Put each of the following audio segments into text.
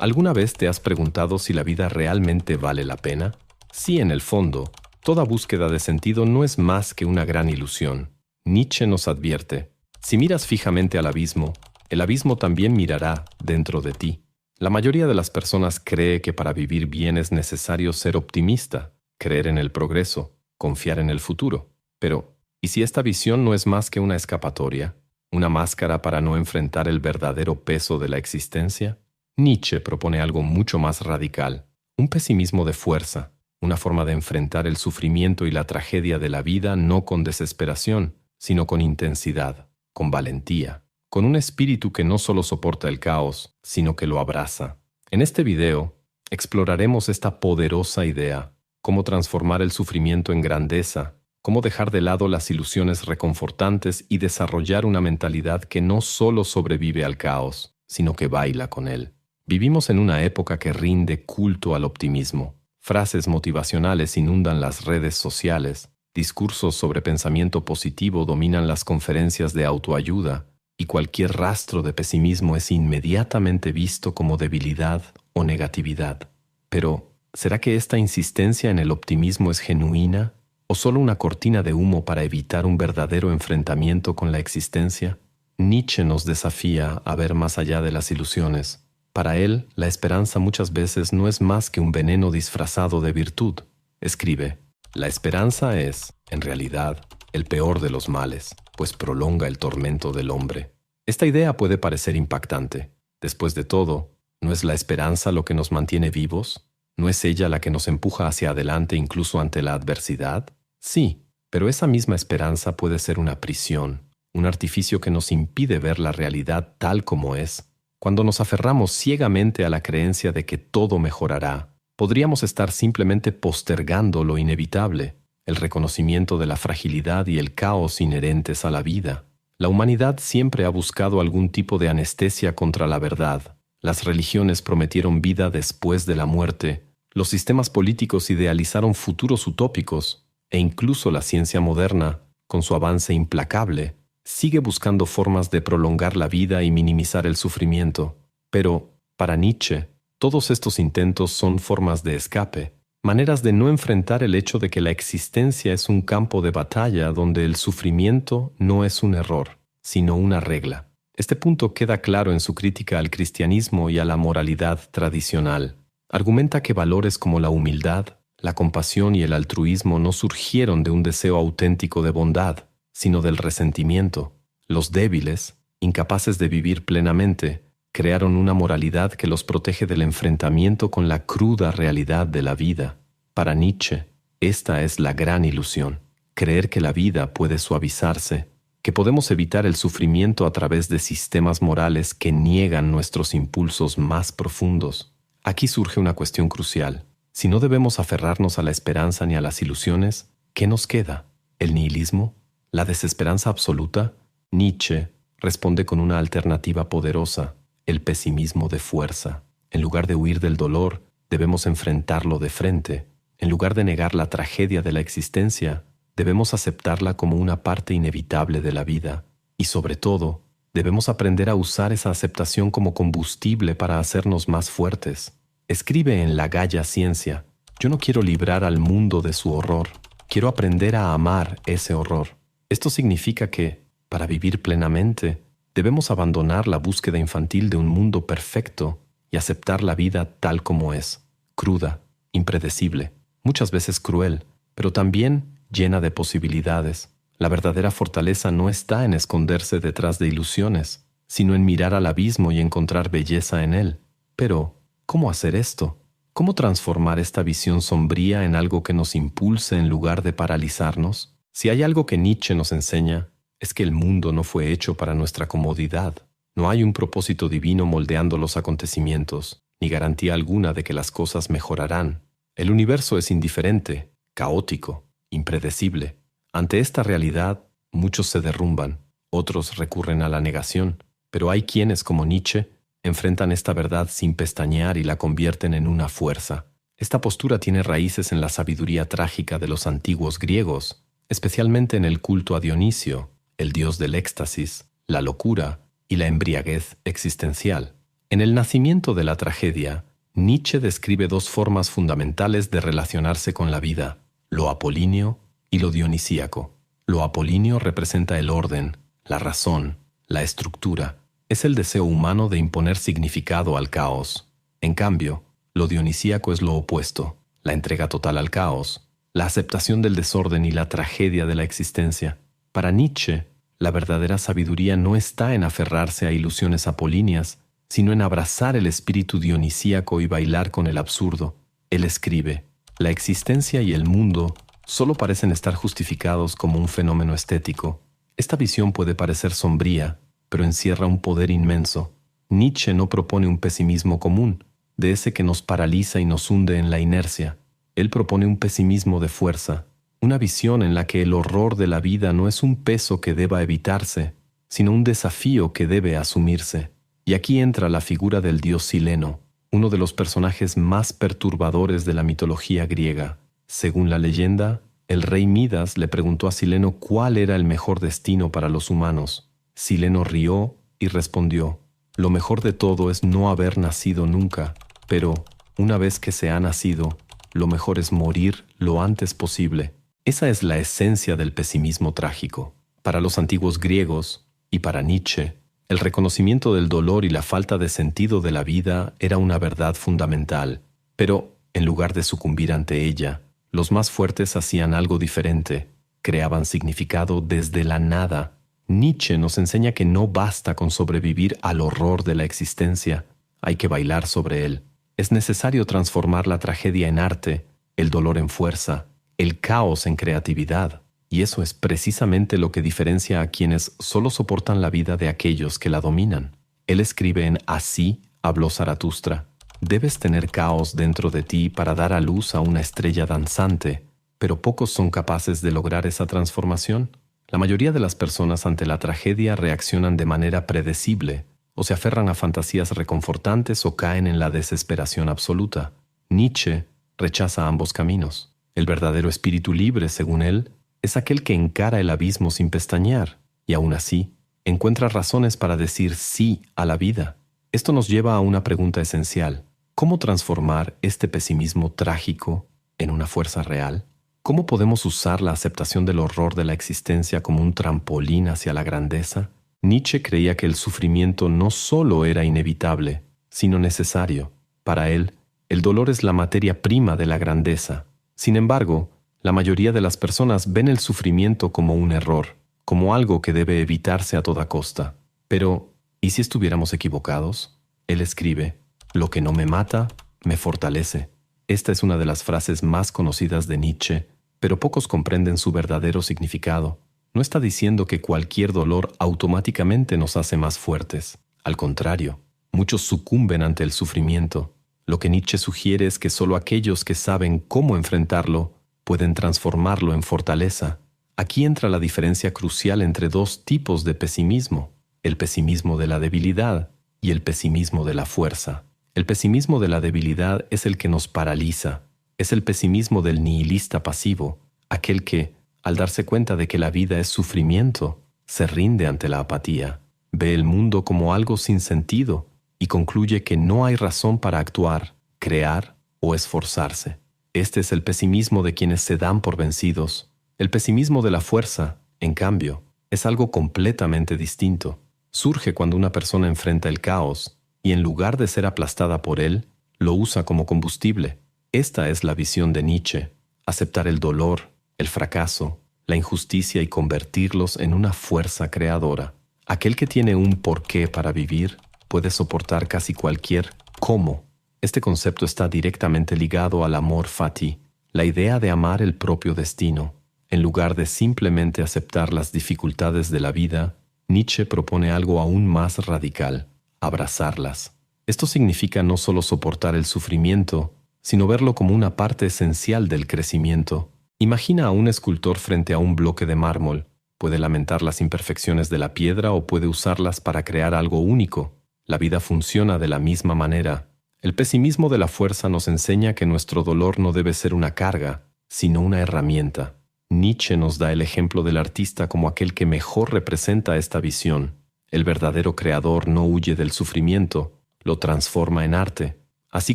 ¿Alguna vez te has preguntado si la vida realmente vale la pena? Sí, en el fondo, toda búsqueda de sentido no es más que una gran ilusión. Nietzsche nos advierte, si miras fijamente al abismo, el abismo también mirará dentro de ti. La mayoría de las personas cree que para vivir bien es necesario ser optimista, creer en el progreso, confiar en el futuro. Pero, ¿y si esta visión no es más que una escapatoria? ¿Una máscara para no enfrentar el verdadero peso de la existencia? Nietzsche propone algo mucho más radical, un pesimismo de fuerza, una forma de enfrentar el sufrimiento y la tragedia de la vida no con desesperación, sino con intensidad, con valentía, con un espíritu que no solo soporta el caos, sino que lo abraza. En este video, exploraremos esta poderosa idea, cómo transformar el sufrimiento en grandeza, cómo dejar de lado las ilusiones reconfortantes y desarrollar una mentalidad que no solo sobrevive al caos, sino que baila con él. Vivimos en una época que rinde culto al optimismo. Frases motivacionales inundan las redes sociales, discursos sobre pensamiento positivo dominan las conferencias de autoayuda, y cualquier rastro de pesimismo es inmediatamente visto como debilidad o negatividad. Pero, ¿será que esta insistencia en el optimismo es genuina o solo una cortina de humo para evitar un verdadero enfrentamiento con la existencia? Nietzsche nos desafía a ver más allá de las ilusiones. Para él, la esperanza muchas veces no es más que un veneno disfrazado de virtud. Escribe, la esperanza es, en realidad, el peor de los males, pues prolonga el tormento del hombre. Esta idea puede parecer impactante. Después de todo, ¿no es la esperanza lo que nos mantiene vivos? ¿No es ella la que nos empuja hacia adelante incluso ante la adversidad? Sí, pero esa misma esperanza puede ser una prisión, un artificio que nos impide ver la realidad tal como es. Cuando nos aferramos ciegamente a la creencia de que todo mejorará, podríamos estar simplemente postergando lo inevitable, el reconocimiento de la fragilidad y el caos inherentes a la vida. La humanidad siempre ha buscado algún tipo de anestesia contra la verdad. Las religiones prometieron vida después de la muerte, los sistemas políticos idealizaron futuros utópicos, e incluso la ciencia moderna, con su avance implacable, sigue buscando formas de prolongar la vida y minimizar el sufrimiento. Pero, para Nietzsche, todos estos intentos son formas de escape, maneras de no enfrentar el hecho de que la existencia es un campo de batalla donde el sufrimiento no es un error, sino una regla. Este punto queda claro en su crítica al cristianismo y a la moralidad tradicional. Argumenta que valores como la humildad, la compasión y el altruismo no surgieron de un deseo auténtico de bondad, sino del resentimiento. Los débiles, incapaces de vivir plenamente, crearon una moralidad que los protege del enfrentamiento con la cruda realidad de la vida. Para Nietzsche, esta es la gran ilusión, creer que la vida puede suavizarse, que podemos evitar el sufrimiento a través de sistemas morales que niegan nuestros impulsos más profundos. Aquí surge una cuestión crucial. Si no debemos aferrarnos a la esperanza ni a las ilusiones, ¿qué nos queda? ¿El nihilismo? ¿La desesperanza absoluta? Nietzsche responde con una alternativa poderosa, el pesimismo de fuerza. En lugar de huir del dolor, debemos enfrentarlo de frente. En lugar de negar la tragedia de la existencia, debemos aceptarla como una parte inevitable de la vida. Y sobre todo, debemos aprender a usar esa aceptación como combustible para hacernos más fuertes. Escribe en La Gaia Ciencia, yo no quiero librar al mundo de su horror, quiero aprender a amar ese horror. Esto significa que, para vivir plenamente, debemos abandonar la búsqueda infantil de un mundo perfecto y aceptar la vida tal como es, cruda, impredecible, muchas veces cruel, pero también llena de posibilidades. La verdadera fortaleza no está en esconderse detrás de ilusiones, sino en mirar al abismo y encontrar belleza en él. Pero, ¿cómo hacer esto? ¿Cómo transformar esta visión sombría en algo que nos impulse en lugar de paralizarnos? Si hay algo que Nietzsche nos enseña, es que el mundo no fue hecho para nuestra comodidad. No hay un propósito divino moldeando los acontecimientos, ni garantía alguna de que las cosas mejorarán. El universo es indiferente, caótico, impredecible. Ante esta realidad, muchos se derrumban, otros recurren a la negación, pero hay quienes, como Nietzsche, enfrentan esta verdad sin pestañear y la convierten en una fuerza. Esta postura tiene raíces en la sabiduría trágica de los antiguos griegos, especialmente en el culto a Dionisio, el dios del éxtasis, la locura y la embriaguez existencial. En El nacimiento de la tragedia, Nietzsche describe dos formas fundamentales de relacionarse con la vida, lo apolíneo y lo dionisíaco. Lo apolíneo representa el orden, la razón, la estructura. Es el deseo humano de imponer significado al caos. En cambio, lo dionisíaco es lo opuesto, la entrega total al caos, la aceptación del desorden y la tragedia de la existencia. Para Nietzsche, la verdadera sabiduría no está en aferrarse a ilusiones apolíneas, sino en abrazar el espíritu dionisíaco y bailar con el absurdo. Él escribe: la existencia y el mundo solo parecen estar justificados como un fenómeno estético. Esta visión puede parecer sombría, pero encierra un poder inmenso. Nietzsche no propone un pesimismo común, de ese que nos paraliza y nos hunde en la inercia. Él propone un pesimismo de fuerza, una visión en la que el horror de la vida no es un peso que deba evitarse, sino un desafío que debe asumirse. Y aquí entra la figura del dios Sileno, uno de los personajes más perturbadores de la mitología griega. Según la leyenda, el rey Midas le preguntó a Sileno cuál era el mejor destino para los humanos. Sileno rió y respondió: lo mejor de todo es no haber nacido nunca, pero, una vez que se ha nacido, lo mejor es morir lo antes posible. Esa es la esencia del pesimismo trágico. Para los antiguos griegos, y para Nietzsche, el reconocimiento del dolor y la falta de sentido de la vida era una verdad fundamental. Pero, en lugar de sucumbir ante ella, los más fuertes hacían algo diferente, creaban significado desde la nada. Nietzsche nos enseña que no basta con sobrevivir al horror de la existencia, hay que bailar sobre él. Es necesario transformar la tragedia en arte, el dolor en fuerza, el caos en creatividad. Y eso es precisamente lo que diferencia a quienes solo soportan la vida de aquellos que la dominan. Él escribe en Así habló Zaratustra: debes tener caos dentro de ti para dar a luz a una estrella danzante, pero pocos son capaces de lograr esa transformación. La mayoría de las personas ante la tragedia reaccionan de manera predecible, o se aferran a fantasías reconfortantes o caen en la desesperación absoluta. Nietzsche rechaza ambos caminos. El verdadero espíritu libre, según él, es aquel que encara el abismo sin pestañear, y aún así, encuentra razones para decir sí a la vida. Esto nos lleva a una pregunta esencial: ¿cómo transformar este pesimismo trágico en una fuerza real? ¿Cómo podemos usar la aceptación del horror de la existencia como un trampolín hacia la grandeza? Nietzsche creía que el sufrimiento no solo era inevitable, sino necesario. Para él, el dolor es la materia prima de la grandeza. Sin embargo, la mayoría de las personas ven el sufrimiento como un error, como algo que debe evitarse a toda costa. Pero, ¿y si estuviéramos equivocados? Él escribe: lo que no me mata, me fortalece. Esta es una de las frases más conocidas de Nietzsche, pero pocos comprenden su verdadero significado. No está diciendo que cualquier dolor automáticamente nos hace más fuertes. Al contrario, muchos sucumben ante el sufrimiento. Lo que Nietzsche sugiere es que solo aquellos que saben cómo enfrentarlo pueden transformarlo en fortaleza. Aquí entra la diferencia crucial entre dos tipos de pesimismo: el pesimismo de la debilidad y el pesimismo de la fuerza. El pesimismo de la debilidad es el que nos paraliza. Es el pesimismo del nihilista pasivo, aquel que, al darse cuenta de que la vida es sufrimiento, se rinde ante la apatía, ve el mundo como algo sin sentido y concluye que no hay razón para actuar, crear o esforzarse. Este es el pesimismo de quienes se dan por vencidos. El pesimismo de la fuerza, en cambio, es algo completamente distinto. Surge cuando una persona enfrenta el caos y, en lugar de ser aplastada por él, lo usa como combustible. Esta es la visión de Nietzsche: aceptar el dolor, el fracaso, la injusticia y convertirlos en una fuerza creadora. Aquel que tiene un porqué para vivir puede soportar casi cualquier cómo. Este concepto está directamente ligado al amor fati, la idea de amar el propio destino. En lugar de simplemente aceptar las dificultades de la vida, Nietzsche propone algo aún más radical: abrazarlas. Esto significa no solo soportar el sufrimiento, sino verlo como una parte esencial del crecimiento. Imagina a un escultor frente a un bloque de mármol. Puede lamentar las imperfecciones de la piedra o puede usarlas para crear algo único. La vida funciona de la misma manera. El pesimismo de la fuerza nos enseña que nuestro dolor no debe ser una carga, sino una herramienta. Nietzsche nos da el ejemplo del artista como aquel que mejor representa esta visión. El verdadero creador no huye del sufrimiento, lo transforma en arte. Así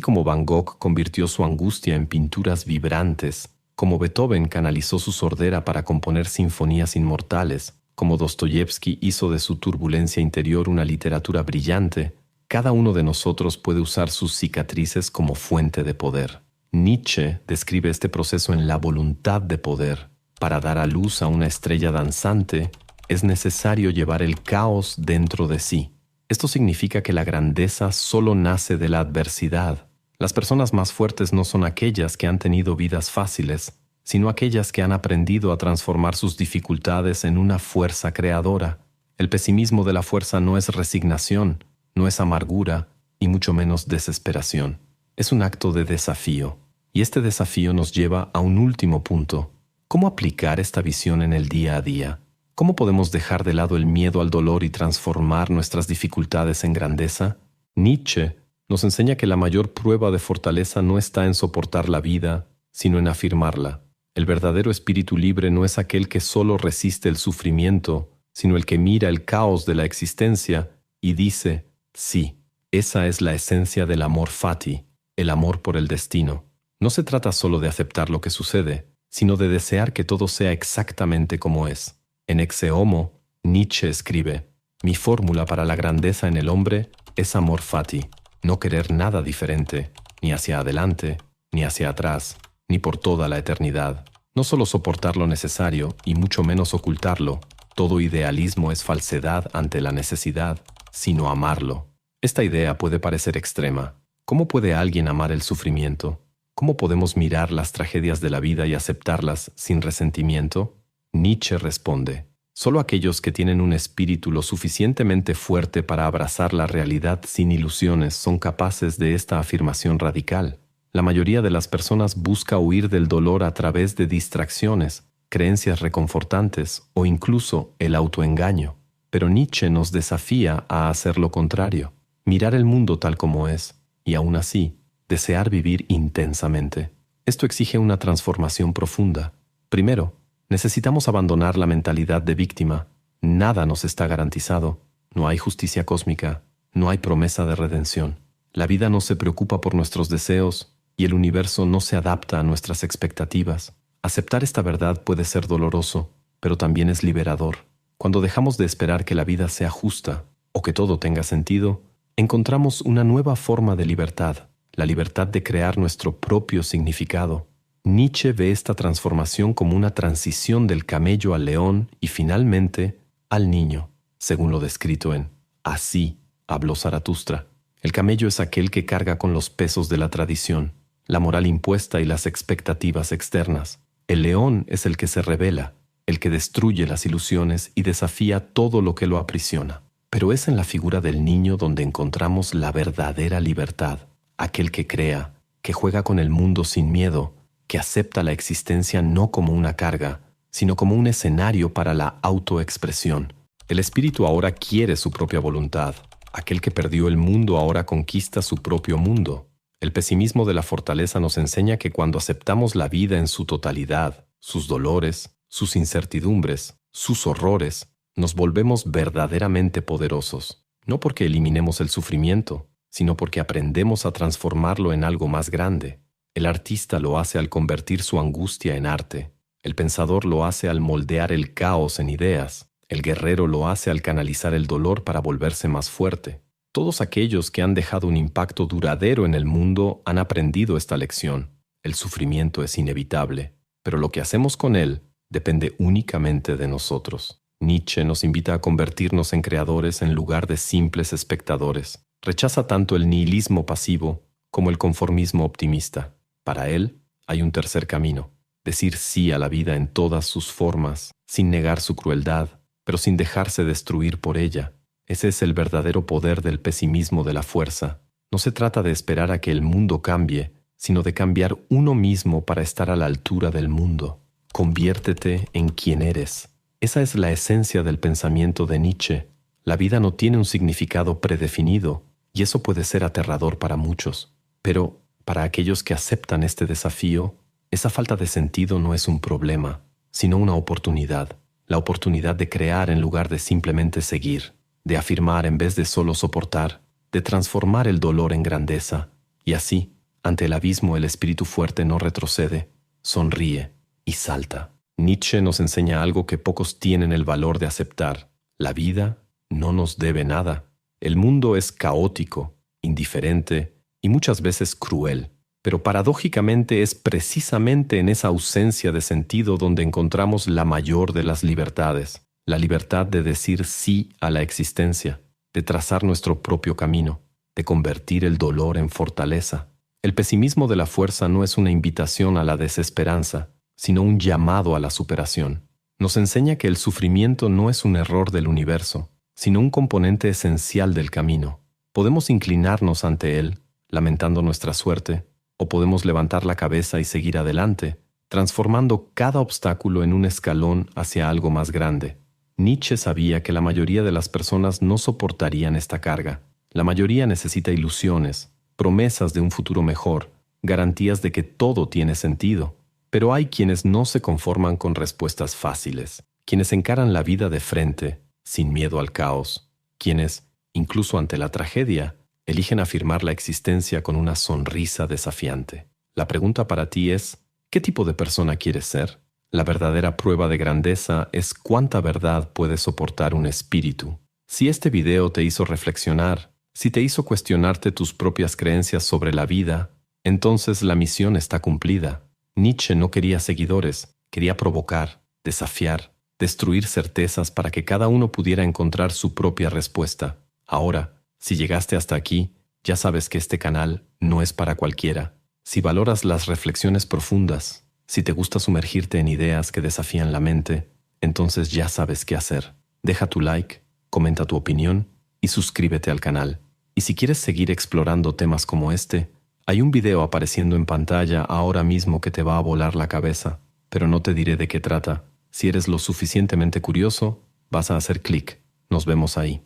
como Van Gogh convirtió su angustia en pinturas vibrantes, como Beethoven canalizó su sordera para componer sinfonías inmortales, como Dostoyevsky hizo de su turbulencia interior una literatura brillante, cada uno de nosotros puede usar sus cicatrices como fuente de poder. Nietzsche describe este proceso en la voluntad de poder. Para dar a luz a una estrella danzante, es necesario llevar el caos dentro de sí. Esto significa que la grandeza solo nace de la adversidad. Las personas más fuertes no son aquellas que han tenido vidas fáciles, sino aquellas que han aprendido a transformar sus dificultades en una fuerza creadora. El pesimismo de la fuerza no es resignación, no es amargura y mucho menos desesperación. Es un acto de desafío. Y este desafío nos lleva a un último punto. ¿Cómo aplicar esta visión en el día a día? ¿Cómo podemos dejar de lado el miedo al dolor y transformar nuestras dificultades en grandeza? Nietzsche nos enseña que la mayor prueba de fortaleza no está en soportar la vida, sino en afirmarla. El verdadero espíritu libre no es aquel que solo resiste el sufrimiento, sino el que mira el caos de la existencia y dice, sí, esa es la esencia del amor fati, el amor por el destino. No se trata solo de aceptar lo que sucede, sino de desear que todo sea exactamente como es. En Ecce Homo, Nietzsche escribe, mi fórmula para la grandeza en el hombre es amor fati, no querer nada diferente, ni hacia adelante, ni hacia atrás, ni por toda la eternidad. No solo soportar lo necesario, y mucho menos ocultarlo, todo idealismo es falsedad ante la necesidad, sino amarlo. Esta idea puede parecer extrema. ¿Cómo puede alguien amar el sufrimiento? ¿Cómo podemos mirar las tragedias de la vida y aceptarlas sin resentimiento? Nietzsche responde, solo aquellos que tienen un espíritu lo suficientemente fuerte para abrazar la realidad sin ilusiones son capaces de esta afirmación radical. La mayoría de las personas busca huir del dolor a través de distracciones, creencias reconfortantes o incluso el autoengaño. Pero Nietzsche nos desafía a hacer lo contrario, mirar el mundo tal como es, y aún así, desear vivir intensamente. Esto exige una transformación profunda. Primero, necesitamos abandonar la mentalidad de víctima. Nada nos está garantizado. No hay justicia cósmica. No hay promesa de redención. La vida no se preocupa por nuestros deseos y el universo no se adapta a nuestras expectativas. Aceptar esta verdad puede ser doloroso, pero también es liberador. Cuando dejamos de esperar que la vida sea justa o que todo tenga sentido, encontramos una nueva forma de libertad, la libertad de crear nuestro propio significado. Nietzsche ve esta transformación como una transición del camello al león y finalmente al niño, según lo descrito en Así habló Zaratustra. El camello es aquel que carga con los pesos de la tradición, la moral impuesta y las expectativas externas. El león es el que se rebela, el que destruye las ilusiones y desafía todo lo que lo aprisiona. Pero es en la figura del niño donde encontramos la verdadera libertad, aquel que crea, que juega con el mundo sin miedo, que acepta la existencia no como una carga, sino como un escenario para la autoexpresión. El espíritu ahora quiere su propia voluntad. Aquel que perdió el mundo ahora conquista su propio mundo. El pesimismo de la fortaleza nos enseña que cuando aceptamos la vida en su totalidad, sus dolores, sus incertidumbres, sus horrores, nos volvemos verdaderamente poderosos. No porque eliminemos el sufrimiento, sino porque aprendemos a transformarlo en algo más grande. El artista lo hace al convertir su angustia en arte. El pensador lo hace al moldear el caos en ideas. El guerrero lo hace al canalizar el dolor para volverse más fuerte. Todos aquellos que han dejado un impacto duradero en el mundo han aprendido esta lección. El sufrimiento es inevitable, pero lo que hacemos con él depende únicamente de nosotros. Nietzsche nos invita a convertirnos en creadores en lugar de simples espectadores. Rechaza tanto el nihilismo pasivo como el conformismo optimista. Para él hay un tercer camino, decir sí a la vida en todas sus formas, sin negar su crueldad, pero sin dejarse destruir por ella. Ese es el verdadero poder del pesimismo de la fuerza. No se trata de esperar a que el mundo cambie, sino de cambiar uno mismo para estar a la altura del mundo. Conviértete en quien eres. Esa es la esencia del pensamiento de Nietzsche. La vida no tiene un significado predefinido, y eso puede ser aterrador para muchos. Pero para aquellos que aceptan este desafío, esa falta de sentido no es un problema, sino una oportunidad. La oportunidad de crear en lugar de simplemente seguir, de afirmar en vez de solo soportar, de transformar el dolor en grandeza. Y así, ante el abismo, el espíritu fuerte no retrocede, sonríe y salta. Nietzsche nos enseña algo que pocos tienen el valor de aceptar. La vida no nos debe nada. El mundo es caótico, indiferente y muchas veces cruel. Pero paradójicamente es precisamente en esa ausencia de sentido donde encontramos la mayor de las libertades. La libertad de decir sí a la existencia, de trazar nuestro propio camino, de convertir el dolor en fortaleza. El pesimismo de la fuerza no es una invitación a la desesperanza, sino un llamado a la superación. Nos enseña que el sufrimiento no es un error del universo, sino un componente esencial del camino. Podemos inclinarnos ante él, lamentando nuestra suerte, o podemos levantar la cabeza y seguir adelante, transformando cada obstáculo en un escalón hacia algo más grande. Nietzsche sabía que la mayoría de las personas no soportarían esta carga. La mayoría necesita ilusiones, promesas de un futuro mejor, garantías de que todo tiene sentido. Pero hay quienes no se conforman con respuestas fáciles, quienes encaran la vida de frente, sin miedo al caos, quienes, incluso ante la tragedia, eligen afirmar la existencia con una sonrisa desafiante. La pregunta para ti es, ¿qué tipo de persona quieres ser? La verdadera prueba de grandeza es cuánta verdad puede soportar un espíritu. Si este video te hizo reflexionar, si te hizo cuestionarte tus propias creencias sobre la vida, entonces la misión está cumplida. Nietzsche no quería seguidores, quería provocar, desafiar, destruir certezas para que cada uno pudiera encontrar su propia respuesta. Ahora, si llegaste hasta aquí, ya sabes que este canal no es para cualquiera. Si valoras las reflexiones profundas, si te gusta sumergirte en ideas que desafían la mente, entonces ya sabes qué hacer. Deja tu like, comenta tu opinión y suscríbete al canal. Y si quieres seguir explorando temas como este, hay un video apareciendo en pantalla ahora mismo que te va a volar la cabeza, pero no te diré de qué trata. Si eres lo suficientemente curioso, vas a hacer clic. Nos vemos ahí.